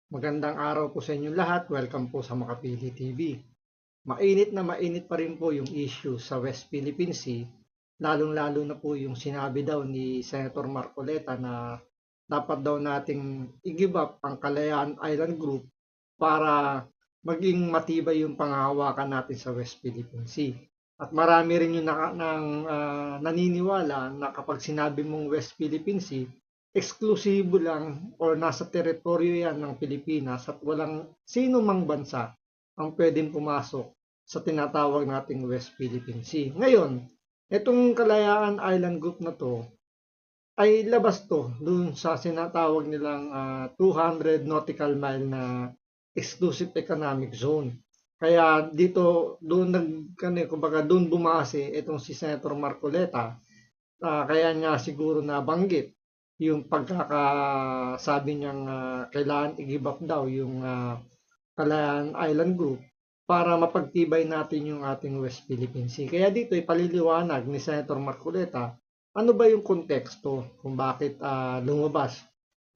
Magandang araw po sa inyong lahat. Welcome po sa Makapili TV. Mainit na mainit pa rin po yung issue sa West Philippine Sea, lalong-lalo na po yung sinabi daw ni Senator Marcoleta na dapat daw nating i-give up ang Kalayaan Island Group para maging matibay yung panghahawakan natin sa West Philippine Sea. At marami rin yung naniniwala na kapag sinabi mong West Philippine Sea, eksklusibo lang or nasa teritoryo yan ng Pilipinas at walang sino mang bansa ang pwedeng pumasok sa tinatawag nating West Philippine Sea. Ngayon, itong Kalayaan Island Group na to ay labas to dun sa sinatawag nilang 200 nautical mile na exclusive economic zone. Kaya dito kumbaga doon bumase itong si Senator Marcoleta, kaya niya siguro nabanggit yung pagkakasabi niyang kailangan i-give up daw yung Kalayaan Island Group para mapagtibay natin yung ating West Philippine Sea. Kaya dito ipaliliwanag ni Senator Marcoleta ano ba yung konteksto kung bakit lumabas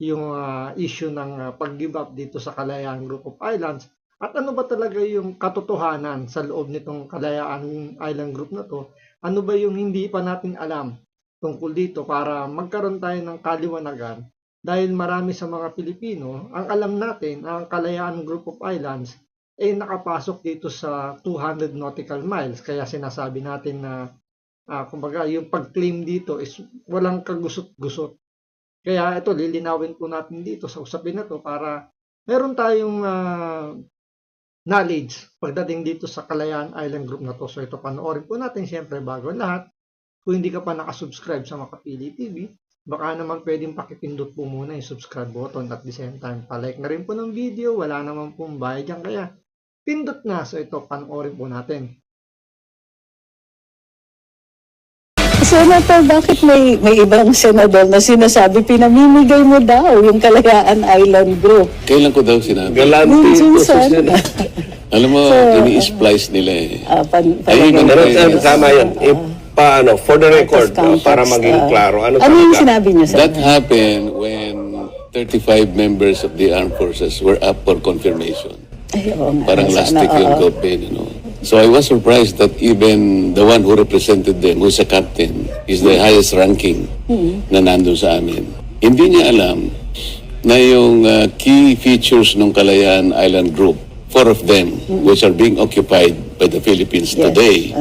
yung issue ng pag-give up dito sa Kalayaan Group of Islands at ano ba talaga yung katotohanan sa loob nitong Kalayaan Island Group na to, ano ba yung hindi pa natin alam tungkol dito para magkaroon tayo ng kaliwanagan dahil marami sa mga Pilipino, ang alam natin, ang Kalayaan Group of Islands ay nakapasok dito sa 200 nautical miles. Kaya sinasabi natin na kumbaga yung pag-claim dito is walang kagusot-gusot. Kaya ito, lilinawin po natin dito sa usapin na to para meron tayong knowledge pagdating dito sa Kalayaan Island Group na to. So ito panoorin po natin siyempre bago lahat. Kung hindi ka pa nakasubscribe sa Makapili TV, baka naman pwedeng pakipindot po muna yung subscribe button at the same time palike na rin po ng video. Wala naman pong bayad yan kaya pindot na. So ito, panoorin po natin. Senator, bakit may ibang senador na sinasabi pinamimigay mo daw yung Kalayaan Island Group? Kailan ko daw sinabi? Minsan. Alam mo, ini-splice nila eh. Tama yun. Paano, for the record, para maging klaro. Ano yung sinabi niyo, sir? That happened when 35 members of the armed forces were up for confirmation. Ay, Parang last week yung campaign, you know. So I was surprised that even the one who represented them, who's a captain, is the highest ranking na nandun sa amin. Hindi niya alam na yung key features ng Kalayaan Island Group, 4 of them, which are being occupied by the Philippines today,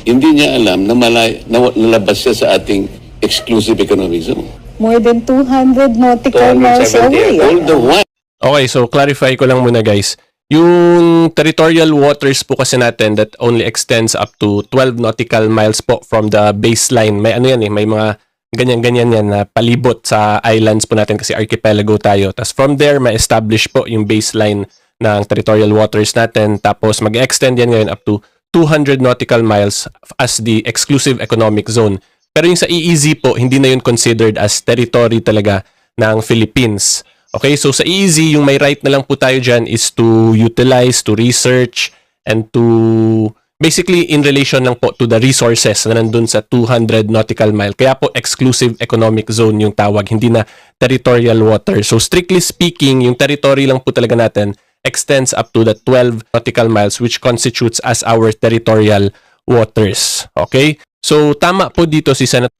hindi niya alam na nalabas siya sa ating exclusive economic zone. More than 200 nautical miles away. All the while. Okay, so clarify ko lang muna guys. Yung territorial waters po kasi natin that only extends up to 12 nautical miles po from the baseline. May ano yan eh, may mga ganyan-ganyan yan na palibot sa islands po natin kasi archipelago tayo. Tapos from there, ma-establish po yung baseline ng territorial waters natin. Tapos mag-extend yan ngayon up to 200 nautical miles as the exclusive economic zone. Pero yung sa EEZ po, hindi na yun considered as territory talaga ng Philippines. Okay, so sa EEZ, yung may right na lang po tayo dyan is to utilize, to research, and to basically in relation lang po to the resources na nandun sa 200 nautical mile. Kaya po exclusive economic zone yung tawag, hindi na territorial water. So strictly speaking, yung territory lang po talaga natin extends up to the 12 nautical miles which constitutes as our territorial waters. Okay? So tama po dito si Senator.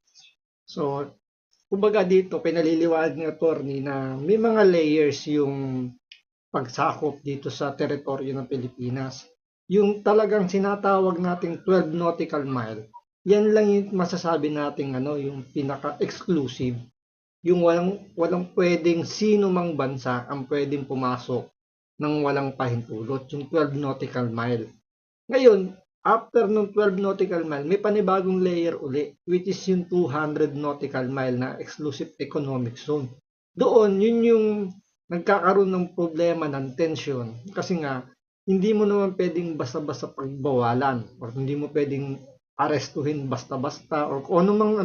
So kumbaga dito, pinaliliwanag ni attorney na may mga layers yung pagsakop dito sa teritoryo ng Pilipinas. Yung talagang sinatawag nating 12 nautical mile, yan lang yung masasabi nating yung pinaka-exclusive. Yung walang pwedeng sino mang bansa ang pwedeng pumasok ng walang pahintulot, yung 12 nautical mile. Ngayon, after ng 12 nautical mile, may panibagong layer uli, which is yung 200 nautical mile na exclusive economic zone. Doon, yun yung nagkakaroon ng problema ng tension. Kasi nga, hindi mo naman pwedeng basta-basta pagbawalan or hindi mo pwedeng arestuhin basta-basta or kung anumang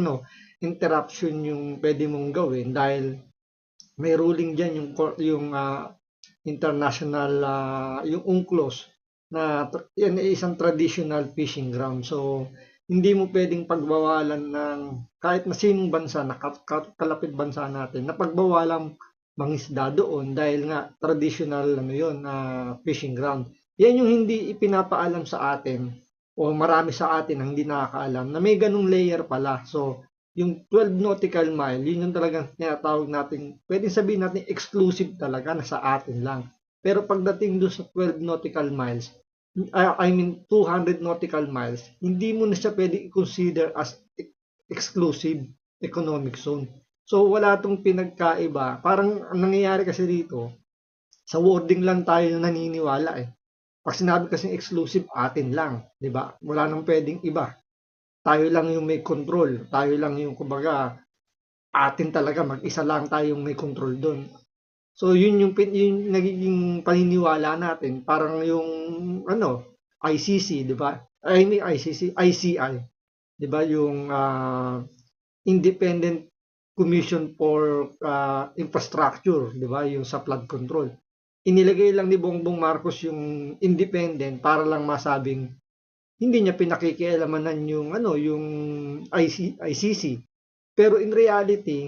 interruption yung pwede mong gawin dahil may ruling dyan yung international, yung UNCLOS, na yan ay isang traditional fishing ground. So, hindi mo pwedeng pagbawalan ng kahit na sinong bansa na kalapit bansa natin, na pagbawalan mangisda doon dahil nga traditional fishing ground. Yan yung hindi ipinapaalam sa atin o marami sa atin ang hindi nakakaalam na may ganung layer pala. So, yung 12 nautical mile, yun yung talagang tinatawag natin, pwedeng sabihin natin exclusive talaga na sa atin lang. Pero pagdating doon sa 12 nautical miles, 200 nautical miles, hindi mo na siya pwede i-consider as exclusive economic zone. So, wala itong pinagkaiba. Parang ang nangyayari kasi dito, sa wording lang tayo naniniwala eh. Pag sinabi kasi exclusive, atin lang. Diba? Wala nang pwedeng iba. Tayo lang yung may control. Tayo lang yung, kumbaga, atin talaga. Mag-isa lang tayong may control doon. So, yun yung nagiging paniniwala natin. Parang yung, ICC, diba? I mean, ICI. Diba? Yung Independent Commission for Infrastructure, di ba? Yung sa flood control. Inilagay lang ni Bongbong Marcos yung independent para lang masabing hindi niya pinakikialamanan yung yung ICC. Pero in reality,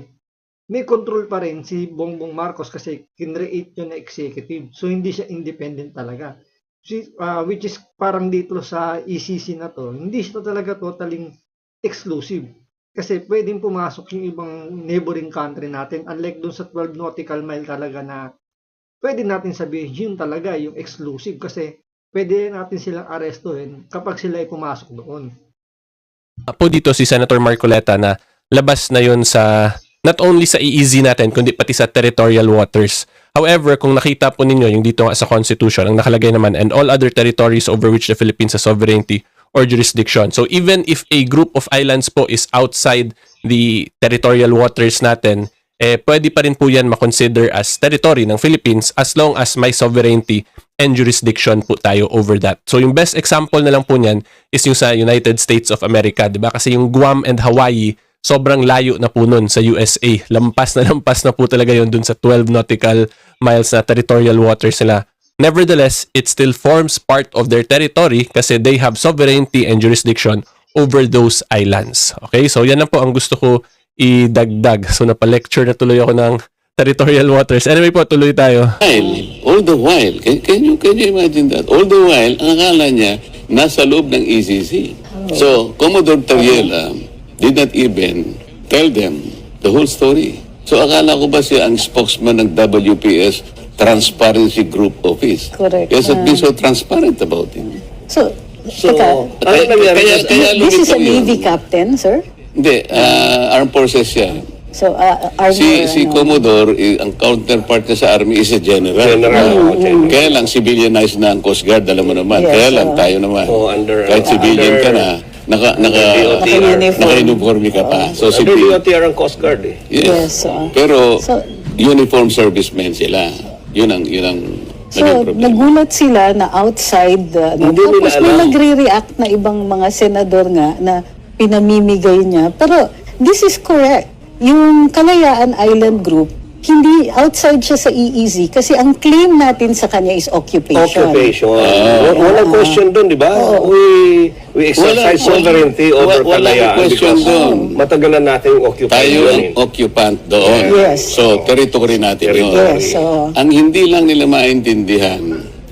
may control pa rin si Bongbong Marcos kasi kinreate yun na executive. So hindi siya independent talaga. Which is parang dito sa ECC na to, hindi siya talaga totally exclusive. Kasi pwedeng pumasok yung ibang neighboring country natin. Unlike dun sa 12 nautical mile talaga na pwede natin sabihin yun talaga yung exclusive. Kasi pwede natin silang arestuhin kapag sila ay pumasok doon. Po dito si Senator Marcoleta na labas na yun sa not only sa EEZ natin kundi pati sa territorial waters. However, kung nakita po ninyo yung dito nga sa Constitution, ang nakalagay naman, and all other territories over which the Philippines has sovereignty or jurisdiction. So even if a group of islands po is outside the territorial waters natin, pwede pa rin po yan makonsider as territory ng Philippines as long as may sovereignty and jurisdiction po tayo over that. So yung best example na lang po niyan is yung sa United States of America, 'di ba? Kasi yung Guam and Hawaii, sobrang layo na po nun sa USA. Lampas na po talaga yon dun sa 12 nautical miles na territorial waters nila. Nevertheless, it still forms part of their territory kasi they have sovereignty and jurisdiction over those islands. Okay? So, yan lang po ang gusto ko idagdag. So, napalecture na tuloy ako ng territorial waters. Anyway po, tuloy tayo. All the while, can you imagine that? All the while, ang akala niya, nasa loob ng ECC. So, Commodore Tariela did not even tell them the whole story. So, akala ko ba siya ang spokesman ng WPS Transparency Group Office? Correct. He hasn't been so transparent about it. So, teka, this is a Navy captain, sir? Hindi, armed forces siya. So, Army, Si Commodore, ang counterpart niya sa Army is a general. Kaya lang, civilianized na ang Coast Guard, alam mo naman. Yes, Kaya lang, tayo naman. Kahit civilian ka na, naka-uniforme ka pa. So, Under DOTR ang Coast Guard eh. Yes, Pero, so- uniform servicemen sila. Yun ang So, naging problema. nagulat sila na outside, Hindi nila tapos may alam. nagre-react na ibang mga senador nga na pinamimigay niya. Pero, this is correct. Yung Kalayaan Island Group, hindi outside siya sa EEZ kasi ang claim natin sa kanya is occupation. Walang question doon, di ba? We exercise sovereignty over Kalayaan question because doon. matagal na natin occupy Tayo yun ang eh. occupant doon. Yes. So, territory natin yun. Yes, so, Ang hindi lang nila maintindihan,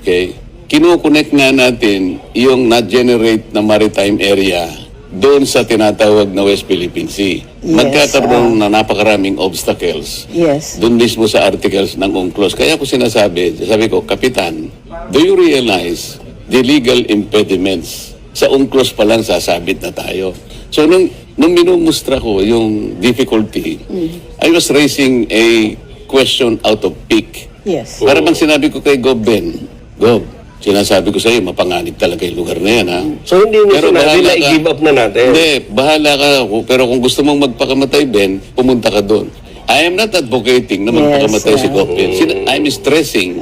okay, kino-connect nga natin yung na-generate na maritime area doon sa tinatawag na West Philippine Sea. Magkakaroon na napakaraming obstacles yes. doon mismo sa articles ng UNCLOS. Kaya ko sabi ko, Kapitan, do you realize the legal impediments? Sa UNCLOS pa lang sasabit na tayo. So, nung minumustra ko yung difficulty, I was raising a question out of pique. Yes. Para bang sinabi ko kay Gob Ben, Gob, sinasabi ko sa iyo, mapanganib talaga yung lugar na yan, ha? So hindi mo sinabi bahala na ka. i-give up na natin. Hindi, bahala ka. Pero kung gusto mong magpakamatay, Ben, pumunta ka doon. I am not advocating na magpakamatay si Gob Ben. I'm stressing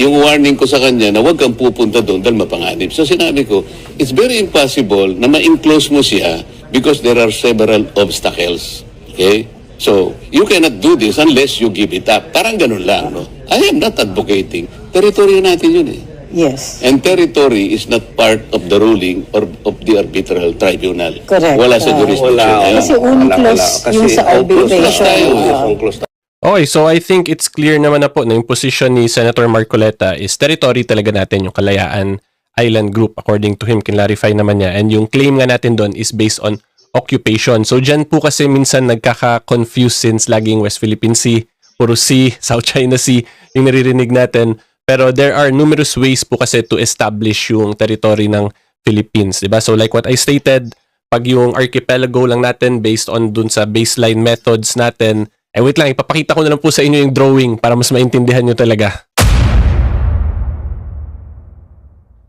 yung warning ko sa kanya na huwag kang pupunta doon dahil mapanganib. So sinabi ko, it's very impossible na ma-enclose mo siya because there are several obstacles. Okay? So, you cannot do this unless you give it up. Parang ganun lang, no? I am not advocating. Teritoryo natin yun, eh. Yes. And territory is not part of the ruling or of the arbitral tribunal. Correct. Wala sa jurisdiction. Wala. na yun. Kasi UNCLOS yung sa arbitration. tayo, UNCLOS tayo. Okay, so I think it's clear naman na po na yung position ni Senator Marcoleta is territory talaga natin, yung Kalayaan Island Group, according to him, kinlarify naman niya. And yung claim nga natin doon is based on occupation. So dyan po kasi minsan nagkaka-confuse since laging West Philippine Sea, puro sea, South China Sea, yung naririnig natin. Pero there are numerous ways po kasi to establish yung territory ng Philippines, diba? So like what I stated, pag yung archipelago lang natin based on dun sa baseline methods natin, wait lang, ipapakita ko na lang po sa inyo yung drawing para mas maintindihan nyo talaga.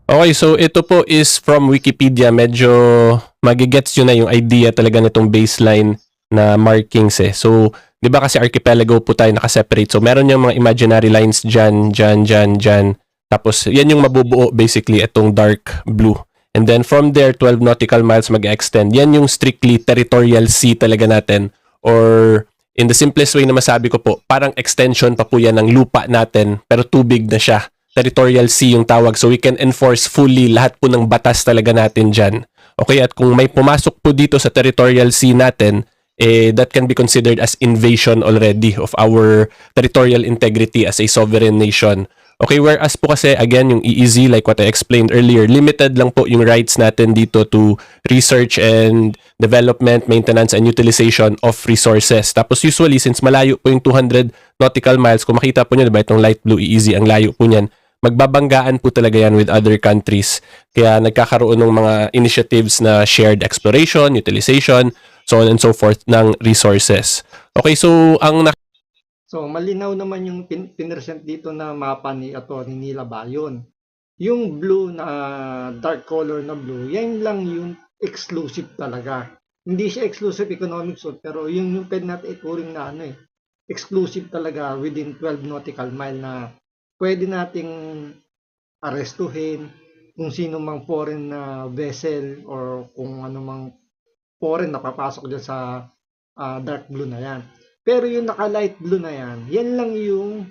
Okay, so ito po is from Wikipedia. Medyo magigets nyo na yung idea talaga nitong baseline na markings eh. So, di ba kasi archipelago po tayo nakaseparate. So, meron yung mga imaginary lines dyan, dyan, dyan, dyan. Tapos, yan yung mabubuo basically itong dark blue. And then from there, 12 nautical miles mag-extend. Yan yung strictly territorial sea talaga natin. Or in the simplest way na masabi ko po, parang extension pa po yan ng lupa natin, pero tubig na siya. Territorial sea yung tawag. So we can enforce fully lahat po ng batas talaga natin dyan. Okay, at kung may pumasok po dito sa territorial sea natin, that can be considered as invasion already of our territorial integrity as a sovereign nation. Okay, whereas po kasi, again, yung EEZ, like what I explained earlier, limited lang po yung rights natin dito to research and development, maintenance, and utilization of resources. Tapos usually, since malayo po yung 200 nautical miles, kung makita po nyo, diba, itong light blue EEZ, ang layo po niyan, magbabanggaan po talaga yan with other countries. Kaya nagkakaroon ng mga initiatives na shared exploration, utilization, so on and so forth ng resources. Okay, so ang So, malinaw naman yung pinresent dito na mapa ni Atty. Nila Bayon. Yung blue na dark color na blue, yan lang yung exclusive talaga. Hindi siya exclusive economic zone, pero yung pwede natin ituring na exclusive talaga within 12 nautical mile na pwede nating arestuhin kung sino mang foreign na vessel or kung ano mang foreign na papasok dyan sa dark blue na yan. Pero yung naka-light blue na yan, yan lang yung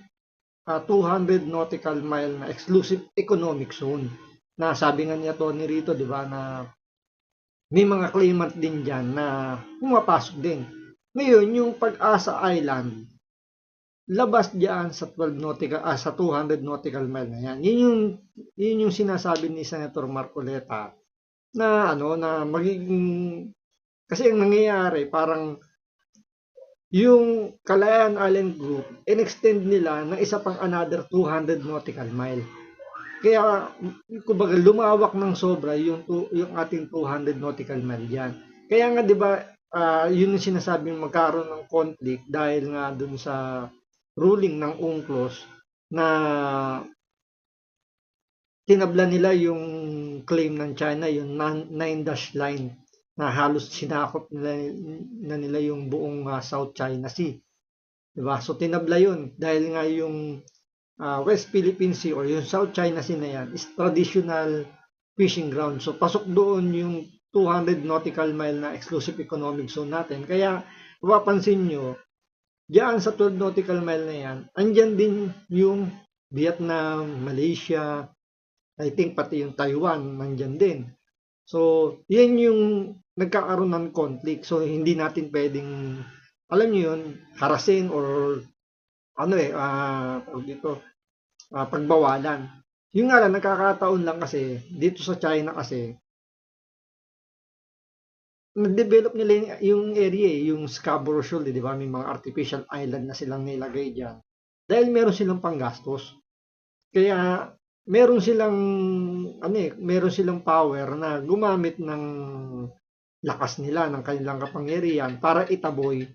200 nautical mile na exclusive economic zone. Na sabi nga ni Tony rito, di ba, na may mga claimant din dyan na pumapasok din. Ngayon, yung Pag-asa Island, labas diyan sa 12 nautical, sa 200 nautical mile na yan. Yun yung sinasabi ni Senator Marcoleta na na magiging, kasi ang nangyayari parang yung Kalayaan Island Group, in-extend nila ng isa pang another 200 nautical mile. Kaya, kumbaga, lumawak ng sobra yung ating 200 nautical mile diyan. Kaya nga, di ba, yun yung sinasabing magkaroon ng conflict dahil nga dun sa ruling ng UNCLOS na tinabla nila yung claim ng China, yung 9-dash line na halos sinakop nila yung buong South China Sea. Diba? So tinabla yun dahil nga yung West Philippine Sea or yung South China Sea na yan is traditional fishing ground. So pasok doon yung 200 nautical mile na exclusive economic zone natin. Kaya mapapansin nyo, diyan sa 12 nautical mile na yan, andyan din yung Vietnam, Malaysia, I think pati yung Taiwan, nandyan din. So, yan yung nagkakaroon ng conflict. So, hindi natin pwedeng, alam nyo yun, harasin or pagbawalan. Yung nga lang, nagkakataon lang kasi, dito sa China kasi, nag-develop nila yung area, yung Scarborough Shoal, di ba? May mga artificial island na silang nilagay dyan. Dahil meron silang panggastos. Kaya, meron silang power na gumamit ng lakas nila, ng kanilang kapangyarihan para itaboy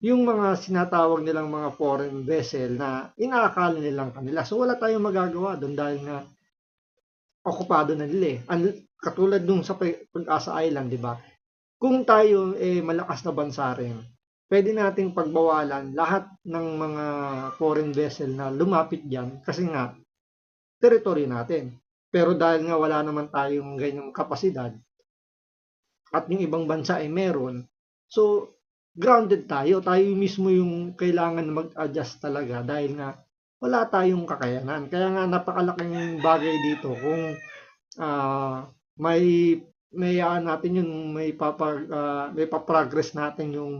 yung mga sinatawag nilang mga foreign vessel na inaakala nilang kanila. So wala tayong magagawa doon dahil nga okupado na nila katulad dun sa Pag-asa Island, di ba? Kung tayo malakas na bansa rin, pwede nating pagbawalan lahat ng mga foreign vessel na lumapit diyan kasi nga teritoryo natin. Pero dahil nga wala naman tayong ganyang kapasidad at yung ibang bansa ay meron, so grounded tayo. Tayo mismo yung kailangan mag-adjust talaga dahil nga wala tayong kakayanan. Kaya nga napakalaking bagay dito kung may natin yun, may paprogress natin yung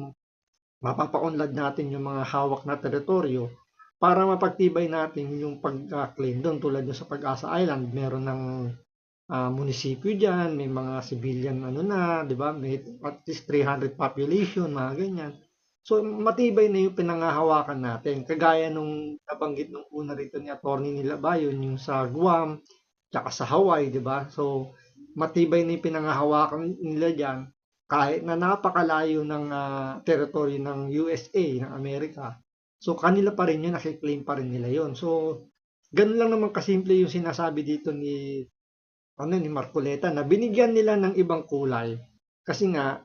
Mapapaunlad natin yung mga hawak na teritoryo para mapagtibay natin yung pagka-claim doon. Tulad doon sa Pag-asa Island, meron ng munisipyo dyan, may mga civilian ano na, di ba? May at least 300 population, mga ganyan. So, matibay na yung pinangahawakan natin. Kagaya nung nabanggit nung una rito ni Atty. Nilabayon, yung sa Guam, tsaka sa Hawaii, di ba? So, matibay na yung pinangahawakan nila dyan kahit na napakalayo ng teritoryo ng USA, ng Amerika. So, kanila pa rin yun, nakiklaim pa rin nila yun. So, ganun lang naman kasimple yung sinasabi dito ni Marcoleta na binigyan nila ng ibang kulay kasi nga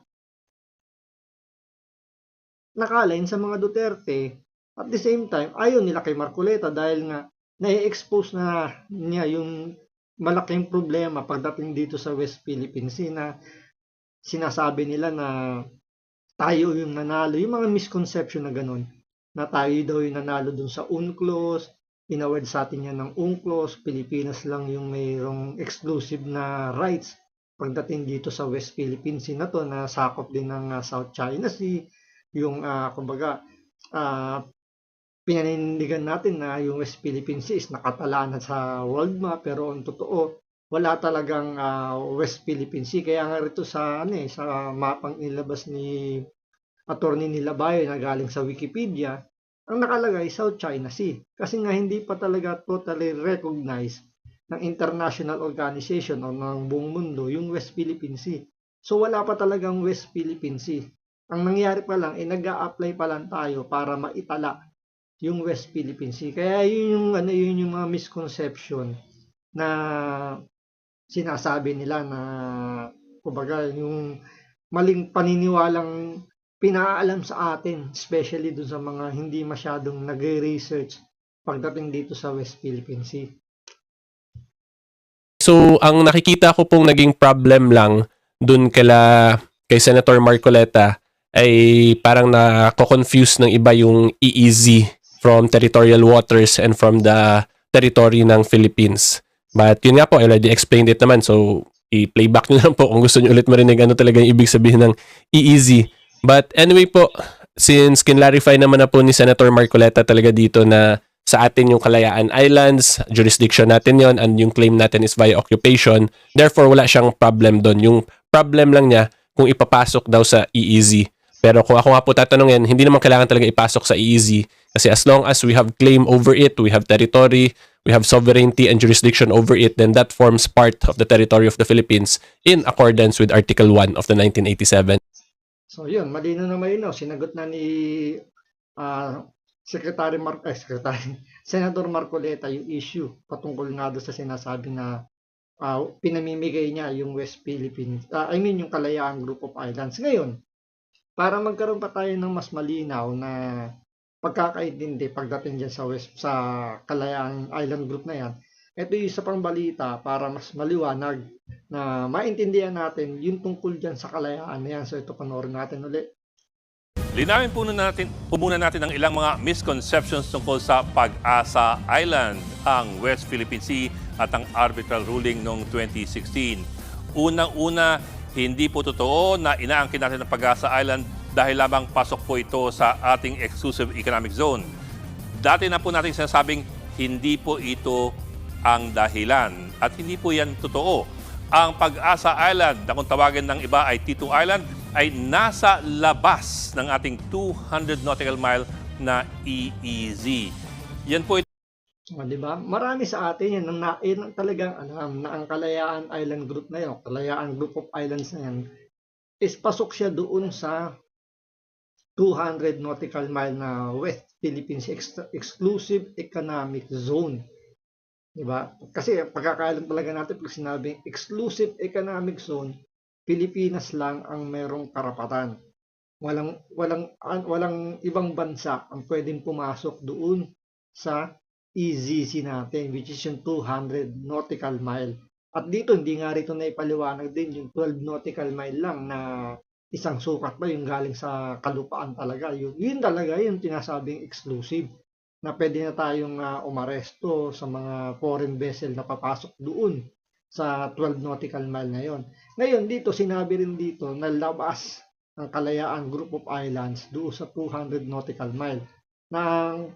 nakalain sa mga Duterte. At the same time, ayaw nila kay Marcoleta dahil nga na-expose na niya yung malaking problema pagdating dito sa West Philippine Sea na sinasabi nila na tayo yung nanalo. Yung mga misconception na ganun, na tayo daw yung nanalo dun sa UNCLOS, inaward sa atin yan ng UNCLOS, Pilipinas lang yung mayroong exclusive na rights pagdating dito sa West Philippine Sea na to, na sakop din ng South China Sea, yung kumbaga pinanindigan natin na yung West Philippine Sea is nakatala na sa world map, pero ang totoo wala talagang West Philippine Sea. Kaya nga rito sa sa mapang ilabas ni Atty. Nilabayo na galing sa Wikipedia, ang nakalagay South China Sea. Kasi nga hindi pa talaga totally recognized ng international organization o ng buong mundo yung West Philippine Sea. So wala pa talagang West Philippine Sea. Ang nangyari pa lang, nag-a-apply pa lang tayo para maitala yung West Philippine Sea. Kaya yun yung mga misconception na sinasabi nila na kumbaga yung maling paniniwalang pinaalam sa atin, especially dun sa mga hindi masyadong nagre-research pagdating dito sa West Philippine Sea. So, ang nakikita ko pong naging problem lang dun kay Senator Marcoleta ay parang nako-confuse ng iba yung EEZ from territorial waters and from the territory ng Philippines. But yun nga po, I already explained it naman. So, i-playback nyo lang po kung gusto nyo ulit marinig ano talaga yung ibig sabihin ng EEZ. But anyway po, since kinlarify naman na po ni Senator Marcoleta talaga dito na sa atin yung Kalayaan Islands, jurisdiction natin yon, and yung claim natin is via occupation, therefore wala siyang problem doon. Yung problem lang niya kung ipapasok daw sa EEZ. Pero kung ako nga po tatanungin, hindi naman kailangan talaga ipasok sa EEZ kasi as long as we have claim over it, we have territory, we have sovereignty and jurisdiction over it, then that forms part of the territory of the Philippines in accordance with Article 1 of the 1987. So yun, malino na malino. Sinagot na ni Senator Marcoleta yung issue patungkol nga doon sa sinasabi na pinamimigay niya yung West Philippines, yung Kalayaan Group of Islands. Ngayon, para magkaroon pa tayo ng mas malinaw na pagkakaintindi pagdating dyan sa Kalayaan Island Group na yan, ito yung isa pang balita para mas maliwanag na maintindihan natin yung tungkol dyan sa kalayaan na yan. So ito, panoorin natin ulit. Linawin po muna natin ang ilang mga misconceptions tungkol sa Pag-asa Island, ang West Philippine Sea at ang arbitral ruling noong 2016. Unang-una, hindi po totoo na inaangkin natin ang Pag-asa Island dahil lamang pasok po ito sa ating exclusive economic zone. Dati na po natin sinasabing hindi po ito ang dahilan at hindi po yan totoo. Ang Pag-asa Island, na kung tawagin ng iba ay T2 Island, ay nasa labas ng ating 200 nautical mile na EEZ. Yan po Di ba? Marami sa atin yan na talagang alam na ang Kalayaan Island Group na yan, Kalayaan Group of Islands na yan, is pasok siya doon sa 200 nautical mile na West Philippines Exclusive Economic Zone. Diba? Kasi pagkakaalam talaga natin pag sinabing Exclusive Economic Zone, Pilipinas lang ang merong karapatan. Walang ibang bansa ang pwedeng pumasok doon sa EEZ natin, which is yung 200 nautical mile. At dito, hindi nga rito na ipaliwanag din yung 12 nautical mile lang na isang sukat ba yung galing sa kalupaan talaga. Yun talaga yung tinasabing exclusive na pwede na tayong umaresto sa mga foreign vessel na papasok doon sa 12 nautical mile na yon. Ngayon dito, sinabi rin dito na labas ang Kalayaan Group of Islands doon sa 200 nautical mile. Na ang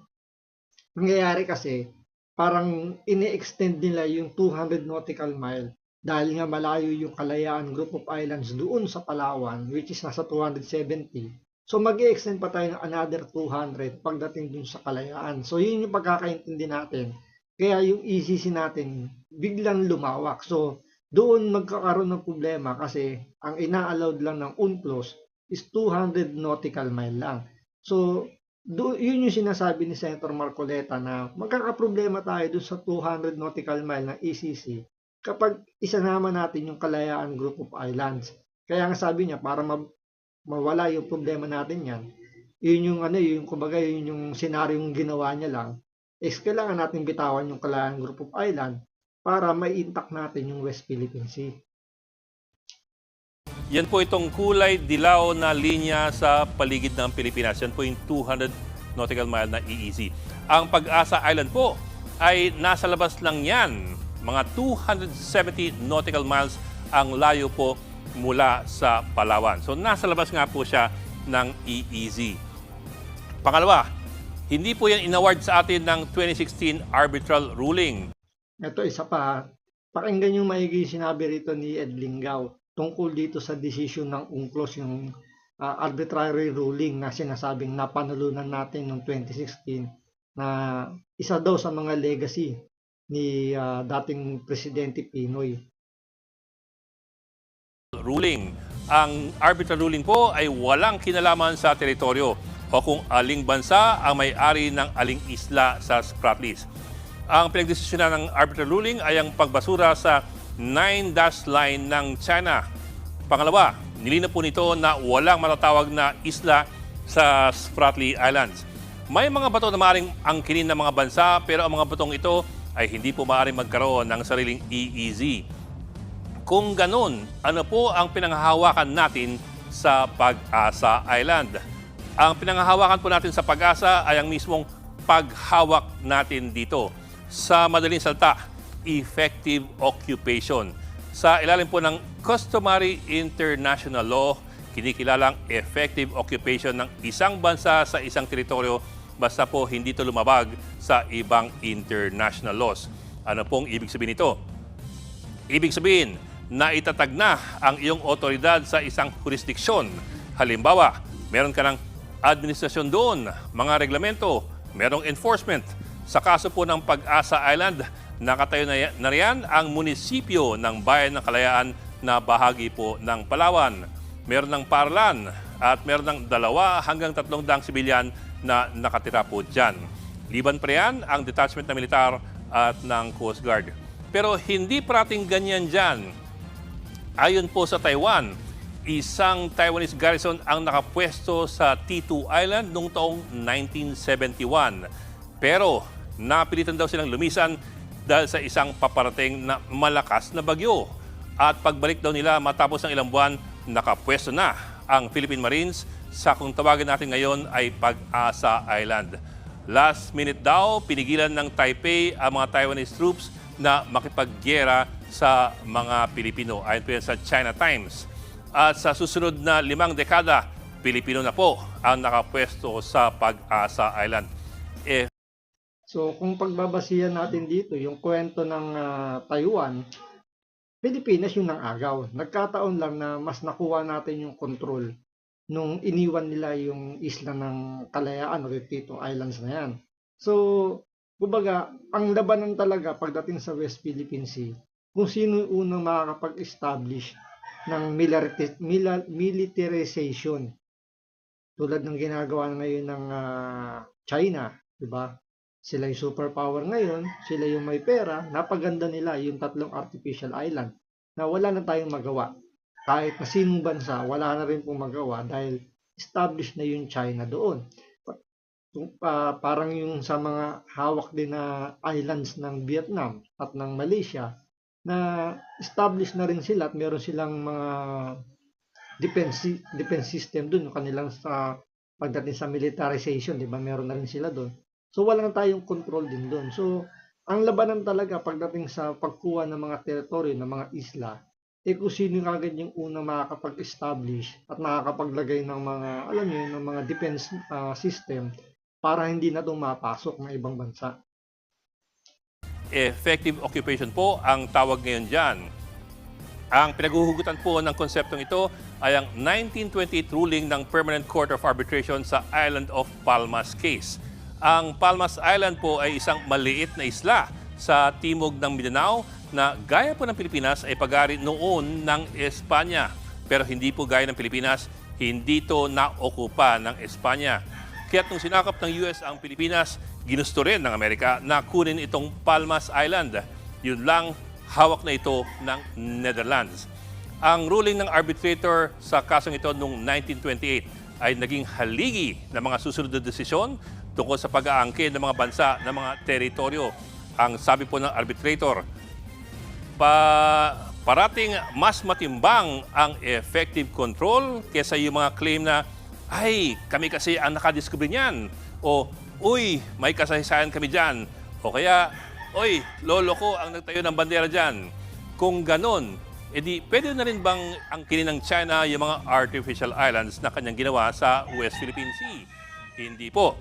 nangyayari kasi, parang ini-extend nila yung 200 nautical mile dahil nga malayo yung Kalayaan Group of Islands doon sa Palawan, which is nasa 270. So mag-i-extend pa tayo ng another 200 pagdating dun sa Kalayaan. So yun yung pagkakaintindi natin. Kaya yung ECC natin biglang lumawak. So doon magkakaroon ng problema kasi ang ina-allowed lang ng UNCLOS is 200 nautical mile lang. So yun yung sinasabi ni Senator Marcoleta na magkakaproblema tayo doon sa 200 nautical mile ng ECC kapag isanama natin yung Kalayaan Group of Islands. Kaya nga sabi niya, para mawala yung problema natin yan, yun yung kumbaga yun yung senaryong ginawa niya lang, is kailangan natin bitawan yung Kalayaan Group of Islands para mai-intact natin yung West Philippine Sea. Yan po itong kulay dilaw na linya sa paligid ng Pilipinas. Yan po yung 200 nautical mile na EEZ. Ang Pag-asa Island po ay nasa labas lang yan. Mga 270 nautical miles ang layo po mula sa Palawan. So nasa labas nga po siya ng EEZ. Pangalawa, hindi po yan inaward sa atin ng 2016 arbitral ruling. Ito isa pa, pakinggan yung maigi sinabi rito ni Ed Lingaw tungkol dito sa decision ng UNCLOS, yung arbitrary ruling na sinasabing napanalunan natin noong 2016 na isa daw sa mga legacy ni dating Presidente Pinoy. Ruling. Ang arbitral ruling po ay walang kinalaman sa teritoryo o kung aling bansa ang may-ari ng aling isla sa Spratlys. Ang pinagdesisyonan ng arbitral ruling ay ang pagbasura sa 9-dash line ng China. Pangalawa, nilinaw po nito na walang matatawag na isla sa Spratly Islands. May mga bato na maaaring angkinin ng mga bansa pero ang mga batong ito ay hindi po maaaring magkaroon ng sariling EEZ. Kung ganun, ano po ang pinanghahawakan natin sa Pag-asa Island? Ang pinanghahawakan po natin sa Pag-asa ay ang mismong paghawak natin dito. Sa madaling salita, effective occupation. Sa ilalim po ng customary international law, kinikilalang effective occupation ng isang bansa sa isang teritoryo basta po hindi ito lumabag sa ibang international laws. Ano pong ibig sabihin nito? Ibig sabihin na itatag na ang iyong otoridad sa isang jurisdiksyon. Halimbawa, meron ka ng administrasyon doon, mga reglamento, merong enforcement. Sa kaso po ng Pag-asa Island, nakatayo na riyan ang munisipyo ng Bayan ng Kalayaan na bahagi po ng Palawan. Meron ng paaralan at meron ng 2 hanggang 300 sibilyan na nakatira po dyan. Liban pa riyan ang detachment ng militar at ng Coast Guard. Pero hindi parating ganyan dyan. Ayon po sa Taiwan, isang Taiwanese garrison ang nakapwesto sa T2 Island noong taong 1971. Pero napilitan daw silang lumisan dahil sa isang paparating na malakas na bagyo. At pagbalik daw nila matapos ng ilang buwan, nakapwesto na ang Philippine Marines sa kung tawagin natin ngayon ay Pag-asa Island. Last minute daw, pinigilan ng Taipei ang mga Taiwanese troops na makipaggera sa mga Pilipino. Ayon po yan sa China Times. At sa susunod na 5 dekada, Pilipino na po ang nakapwesto sa Pag-asa Island. So kung pagbabasihan natin dito, yung kwento ng Taiwan, Pilipinas yung nang-agaw. Nagkataon lang na mas nakuha natin yung control nung iniwan nila yung isla ng Kalayaan o Tito Islands na yan. So, kumbaga, ang labanan talaga pagdating sa West Philippine Sea, kung sino yung unang makakapag-establish ng militarization. Tulad ng ginagawa ngayon ng China, di ba? Sila yung superpower ngayon, sila yung may pera, napaganda nila yung 3 artificial island na wala na tayong magawa. Kahit na sinong bansa, wala na rin pong magawa dahil established na yung China doon. Parang yung sa mga hawak din na islands ng Vietnam at ng Malaysia, na established na rin sila at meron silang mga defense system doon, yung kanilang sa pagdating sa militarization, di ba? Meron na rin sila doon. So wala na tayong control din doon. So ang labanan talaga pagdating sa pagkuha ng mga teritoryo, ng mga isla, kung sino kagad yung unang makakapag-establish at makakapaglagay ng mga, alam niyo, ng mga defense system para hindi na mapasok ng ibang bansa. Effective occupation po ang tawag ngayon dyan. Ang pinaghuhugutan po ng konseptong ito ay ang 1928 ruling ng Permanent Court of Arbitration sa Island of Palmas case. Ang Palmas Island po ay isang maliit na isla sa timog ng Mindanao na gaya po ng Pilipinas ay pag-ari noon ng Espanya. Pero hindi po gaya ng Pilipinas, hindi ito naokupa ng Espanya. Kaya nung sinakop ng US ang Pilipinas, ginusto rin ng Amerika na kunin itong Palmas Island. Yun lang, hawak na ito ng Netherlands. Ang ruling ng arbitrator sa kasong ito noong 1928 ay naging haligi ng mga susunod na desisyon tungkol sa pag-aangkin ng mga bansa ng mga teritoryo. Ang sabi po ng arbitrator, parating mas matimbang ang effective control kesa yung mga claim na, ay, kami kasi ang nakadiskubre niyan. O, uy, may kasaysayan kami dyan. O kaya, oy, lolo ko ang nagtayo ng bandera dyan. Kung ganon, edi pwede na rin bang angkinin ng China yung mga artificial islands na kanyang ginawa sa West Philippine Sea? Hindi po.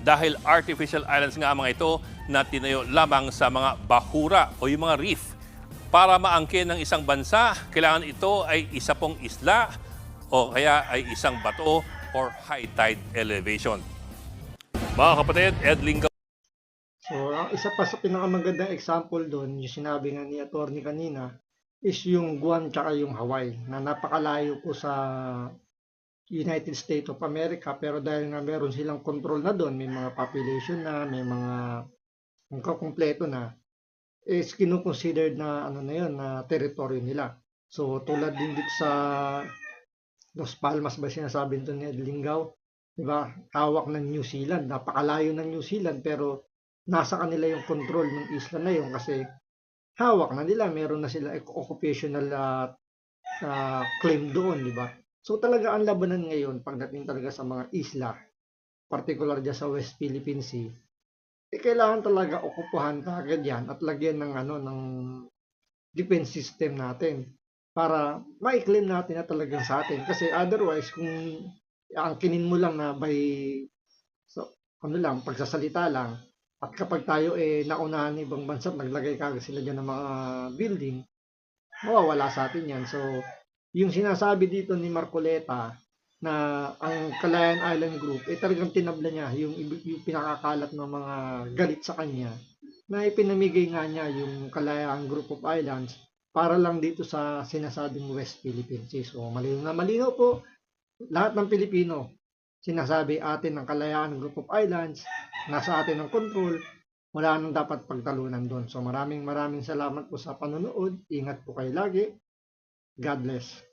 Dahil artificial islands nga ang mga ito na tinayo lamang sa mga bahura o yung mga reef. Para maangkin ng isang bansa, kailangan ito ay isa pong isla o kaya ay isang bato or high tide elevation. Mga kapatid, Ed Lingaw. So, ang isa pa sa pinakamagandang example doon, yung sinabi nga ni attorney kanina, is yung Guam tsaka yung Hawaii, na napakalayo po sa United States of America, pero dahil nga meron silang control na doon, may mga population na, may mga kumpleto na, is kinukonsidered na ano na yun, na teritoryo nila. So, tulad din dito sa Los Palmas ba sinasabi nito ni Ed Lingaw? Diba? Hawak ng New Zealand, napakalayo ng New Zealand, pero nasa kanila yung control ng isla na yun kasi hawak na nila, meron na sila occupational claim doon, di ba? So talaga ang labanan ngayon pagdating talaga sa mga isla, particular dyan sa West Philippine Sea, kailangan talaga okupahan kagad yan at lagyan ng ng defense system natin para ma-claim natin na talagang sa atin. Kasi otherwise, kung angkinin mo lang na by pagsasalita lang, at kapag tayo naunahan ng ibang bansa, naglagay kagad sila dyan ng mga building, mawawala sa atin yan. So, yung sinasabi dito ni Marcoleta na ang Calayan Island Group, talagang tinabla niya yung pinakakalat ng mga galit sa kanya na ipinamigay nga niya yung Calayan Group of Islands para lang dito sa sinasabing West Philippine Sea. So, malinaw na malinaw po, lahat ng Pilipino, sinasabi atin ng Kalayaan Group of Islands, nasa atin ang control, wala nang dapat pagtalunan doon. So maraming salamat po sa panonood. Ingat po kayo lagi. God bless.